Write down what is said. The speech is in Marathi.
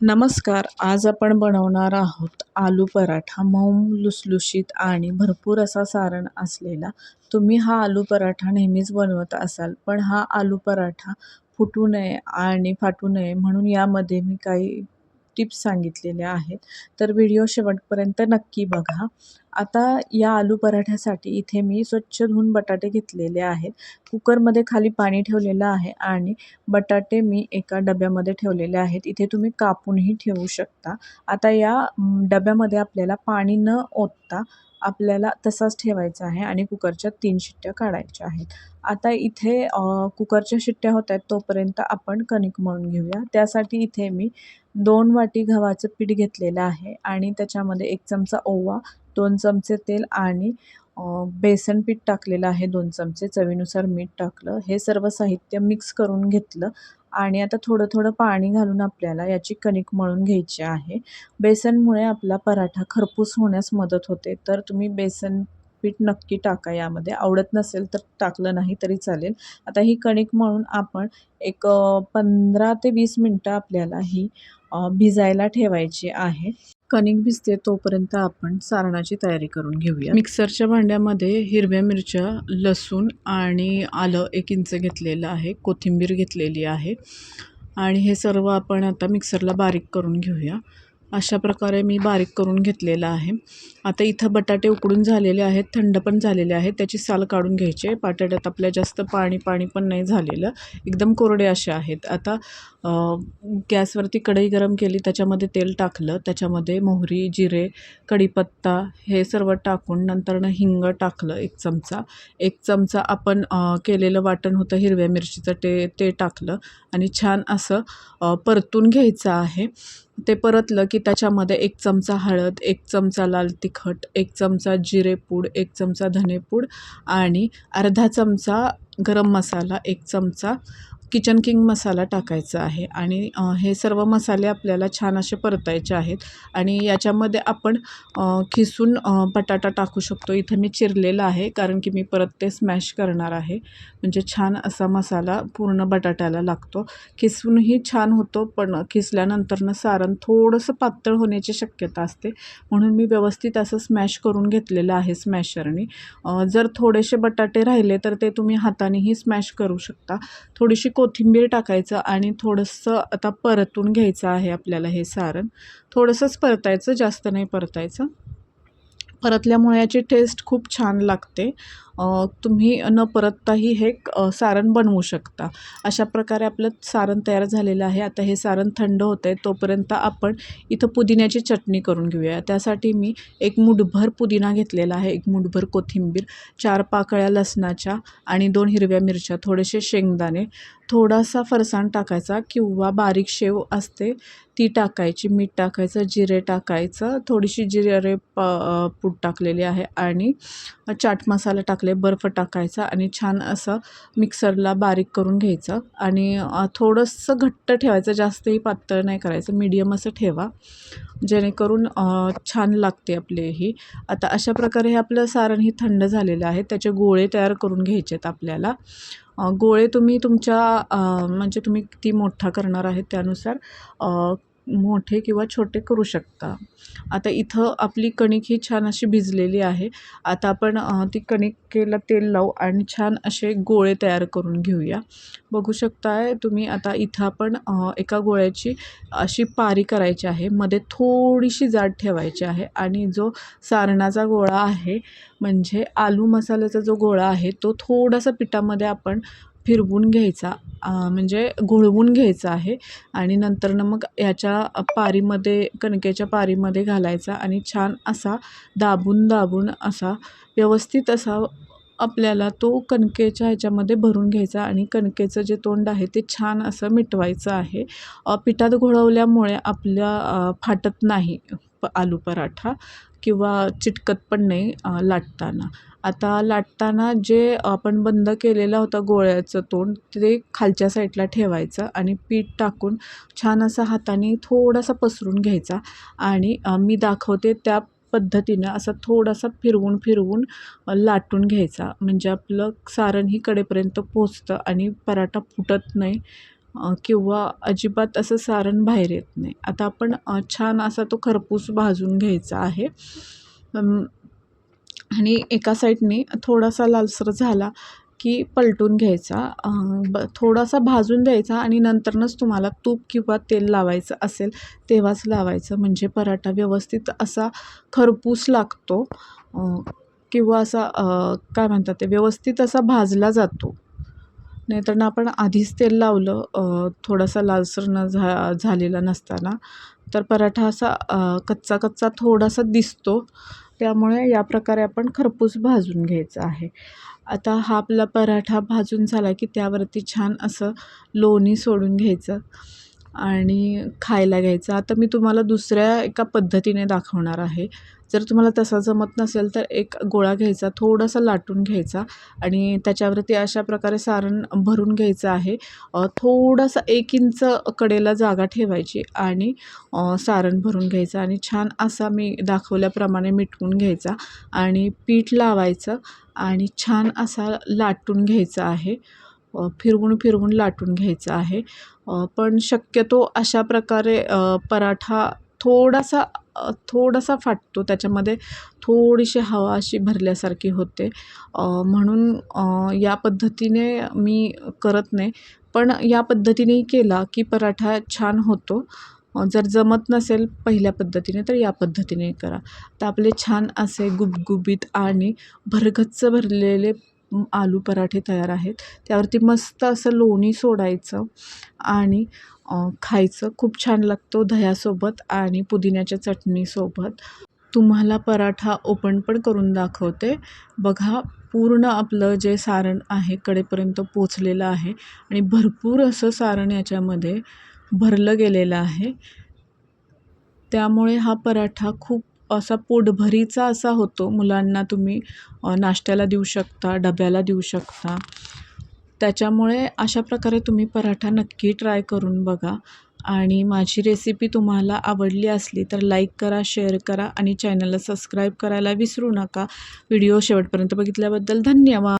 नमस्कार. आज आपण बनवणार आहोत आलू पराठा. मऊ, लुसलुशीत आणि भरपूर असा सारण असलेला. तुम्ही हा आलू पराठा नेहमीच बनवत असाल, पण हा आलू पराठा फुटू नये आणि फाटू नये म्हणून यामध्ये मी काही टिप्स सांगितलेल्या आहेत. तर व्हिडिओ शेवटपर्यंत नक्की बघा. आता या आलू पराठ्यासाठी इथे मी स्वच्छ धुवून बटाटे घेतलेले आहेत. कुकरमध्ये खाली पाणी ठेवलेलं आहे आणि बटाटे मी एका डब्यामध्ये ठेवलेले आहेत. इथे तुम्ही कापूनही ठेवू शकता. आता या डब्यामध्ये आपल्याला पाणी न ओतता आपल्याला तसाच ठेवायचा आहे आणि कुकरच्या 3 शिट्ट्या काढायच्या आहेत. आता इथे कुकरच्या शिट्ट्या होत आहेत तोपर्यंत आपण कणिक मळून घेऊया. त्यासाठी इथे मी 2 वाटी गव्हाचं पीठ घेतलेलं आहे आणि त्याच्यामध्ये 1 चमचा ओवा, 2 चमचे तेल आणि बेसन पीठ टाकलेलं आहे 2 चमचे, चवीनुसार मीठ टाकलं. हे सर्व साहित्य मिक्स करून घेतलं आणि आता थोडं-थोडं पाणी घालून आपल्याला याची कणिक मळून घ्यायची आहे. बेसनमुळे आपला पराठा खरपूस होण्यास मदत होते. तर तुम्ही बेसन पीठ नक्की टाका यामध्ये. आवडत नसेल तर टाकलं नाही तरी चालेल. आता ही कणिक मळून आपण एक 15 ते 20 मिनटं आपल्याला ही भिजायला ठेवायची आहे. कणिक भिजते तोपर्यंत आपण सारणाची तयारी करून घेऊया. मिक्सरच्या भांड्यामध्ये हिरव्या मिरच्या, लसूण आणि आलं 1 इंच घेतलेलं आहे, कोथिंबीर घेतलेली आहे आणि हे सर्व आपण आता मिक्सरला बारीक करून घेऊया. अशा प्रकारे मी बारीक करून घेतलेलं आहे. आता इथं बटाटे उकडून झालेले आहेत, थंड पण झालेले आहेत. त्याची साल काढून घ्यायची. बटाट्यात आपल्या जास्त पाणी पण नाही झालेलं, एकदम कोरडे असे आहेत. आता गॅसवरती कढई गरम केली, त्याच्यामध्ये तेल टाकलं, त्याच्यामध्ये मोहरी, जिरे, कढीपत्ता हे सर्व टाकून नंतरनं हिंग टाकलं 1 चमचा. 1 चमचा आपण केलेलं वाटण होतं हिरव्या मिरचीचं ते टाकलं आणि छान असं परतून घ्यायचं आहे. ते परतलं की त्याच्यामध्ये 1 चमचा हळद, 1 चमचा लाल तिखट, 1 चमचा जिरेपूड, 1 चमचा धनेपूड आणि अर्धा चमचा गरम मसाला, 1 चमचा किचन किंग मसाला टाकायचा आहे आणि हे सर्व मसाले आपल्याला छान असे परतायचे आहेत आणि याच्यामध्ये आपण खिसून बटाटा टाकू शकतो. इथं मी चिरलेला आहे कारण की मी परत ते स्मॅश करणार आहे. म्हणजे छान असा मसाला पूर्ण बटाट्याला लागतो. खिसूनही छान होतो, पण खिसल्यानंतरनं सारण थोडंसं पातळ होण्याची शक्यता असते. म्हणून मी व्यवस्थित असं स्मॅश करून घेतलेलं आहे स्मॅशरने. जर थोडेसे बटाटे राहिले तर ते तुम्ही हातानेही स्मॅश करू शकता. थोडीशी कोथिंबीर टाकायचं आणि थोडंसं आता परतून घ्यायचं आहे आपल्याला हे सारण. थोडंसंच परतायचं, जास्त नाही परतायचं. परतल्यामुळे याची टेस्ट खूप छान लागते. तुम्ही न परतताही हे सारण बनवू शकता. अशा प्रकारे आपलं सारण तयार झालेलं आहे. आता हे सारण थंड होतं आहे तोपर्यंत आपण इथं पुदिन्याची चटणी करून घेऊया. त्यासाठी मी 1 मूठभर पुदिना घेतलेला आहे, 1 मूठभर कोथिंबीर, 4 पाकळ्या लसणाच्या आणि 2 हिरव्या मिरच्या, थोडेसे शेंगदाणे, थोडासा फरसाण टाकायचा किंवा बारीक शेव असते ती टाकायची, मीठ टाकायचं, जिरे टाकायचं, थोडीशी जिरे पूड टाकलेली आहे आणि चाट मसाला टाकले, बर्फ टाकायचा आणि छान असं मिक्सरला बारीक करून घ्यायचं आणि थोडंसं घट्ट ठेवायचं, जास्तही पातळ नाही करायचं, मीडियम असं ठेवा जेणेकरून छान लागते आपले ही. आता अशा प्रकारे हे आपलं सारण ही थंड झालेलं आहे. त्याचे गोळे तयार करून घ्यायचे आहेत आपल्याला. गोळे तुम्ही तुमच्या म्हणजे तुम्ही किती मोठा करणार आहे त्यानुसार मोठे किंवा छोटे करू शकता. आता इथं आपली कणिक ही छान अशी भिजलेली आहे. आता आपण ती कणिकेला तेल लावू आणि छान असे गोळे तयार करून घेऊया. बघू शकताय तुम्ही. आता इथं आपण एका गोळ्याची अशी पारी करायची आहे, मध्ये थोडीशी जाड ठेवायची आहे आणि जो सारणाचा गोळा आहे म्हणजे आलू मसाल्याचा जो गोळा आहे तो थोडासा पिठामध्ये आपण फिरवून घ्यायचा, म्हणजे घोळवून घ्यायचा आहे आणि नंतरनं मग याच्या पारीमध्ये, कणकेच्या पारीमध्ये घालायचा आणि छान असा दाबून असा व्यवस्थित असा आपल्याला तो कणकेच्या ह्याच्यामध्ये भरून घ्यायचा आणि कणकेचं जे तोंड आहे ते छान असं मिटवायचं आहे. पिठात घोळवल्यामुळे आपल्या फाटत नाही आलू पराठा किंवा चिटकत पण नाही लाटताना. आता लाटताना जे आपण बंद केलेला होता गोळ्याचं तोंड ते खालच्या साईडला ठेवायचं आणि पीठ टाकून छान असा हाताने थोडासा पसरून घ्यायचा आणि मी दाखवते त्या पद्धतीनं असं थोडासा फिरवून लाटून घ्यायचा. म्हणजे आपलं सारण ही कडेपर्यंत पोचतं आणि पराठा फुटत नाही किंवा अजिबात असं सारण बाहेर येत नाही. आता आपण छान असा तो खरपूस भाजून घ्यायचा आहे. आणि एका साईडने थोडासा लालसर झाला की पलटून घ्यायचा. थोडासा भाजून द्यायचा आणि नंतरच तुम्हाला तूप किंवा तेल लावायचं असेल तेव्हाच लावायचं, म्हणजे पराठा व्यवस्थित असा खरपूस लागतो किंवा असा काय म्हणतात ते व्यवस्थित असा भाजला जातो. नाहीतर आपण आधीच तेल लावलं थोडासा लालसर झालेला नसताना तर पराठा असा कच्चा कच्चा थोडासा दिसतो. त्यामुळे या प्रकारे आपण खरपूस भाजून घ्यायचं आहे. आता हा आपला पराठा भाजून झाला की त्यावरती छान असं लोणी सोडून घ्यायचं आणि खायला घ्यायचं. आता मी तुम्हाला दुसऱ्या एका पद्धतीने दाखवणार आहे. जर तुम्हाला तसा जमत नसेल तर एक गोळा घ्यायचा, थोडासा लाटून घ्यायचा आणि त्याच्यावरती अशा प्रकारे सारण भरून घ्यायचं आहे. थोडासा 1 इंच कडेला जागा ठेवायची आणि सारण भरून घ्यायचं आणि छान असा मी दाखवल्याप्रमाणे मिटवून घ्यायचा आणि पीठ लावायचं आणि छान असा लाटून घ्यायचा आहे. फिरवून फिरवून लाटून घ्यायचं आहे. पण शक्यतो अशा प्रकारे पराठा थोडासा फाटतो, त्याच्यामध्ये थोडीशी हवा अशी भरल्यासारखी होते. म्हणून या पद्धतीने मी करत नाही, पण या पद्धतीनेही केला की पराठा छान होतो. जर जमत नसेल पहिल्या पद्धतीने तर या पद्धतीने करा. तर आपले छान असे गुबगुबीत आणि भरगच्च भरलेले आलू पराठे तयार आहेत. त्यावरती मस्त असं लोणी सोडायचं आणि खायचं. खूप छान लागतो दह्यासोबत आणि पुदिन्याच्या चटणीसोबत. तुम्हाला पराठा ओपन पण करून दाखवते. बघा, पूर्ण आपलं जे सारण आहे कडेपर्यंत पोचलेलं आहे आणि भरपूर असं सारण याच्यामध्ये भरलं गेलेलं आहे. त्यामुळे हा पराठा खूप असा पोटभरीचा असा होतो. मुलांना तुम्ही नाश्त्याला देऊ शकता, डब्याला देऊ शकता. त्याच्यामुळे अशा प्रकारे तुम्ही पराठा नक्की ट्राय करून बघा. आणि माझी रेसिपी तुम्हाला आवडली असली तर लाईक करा, शेअर करा आणि चॅनलला सबस्क्राईब करायला विसरू नका. व्हिडिओ शेवटपर्यंत बघितल्याबद्दल धन्यवाद.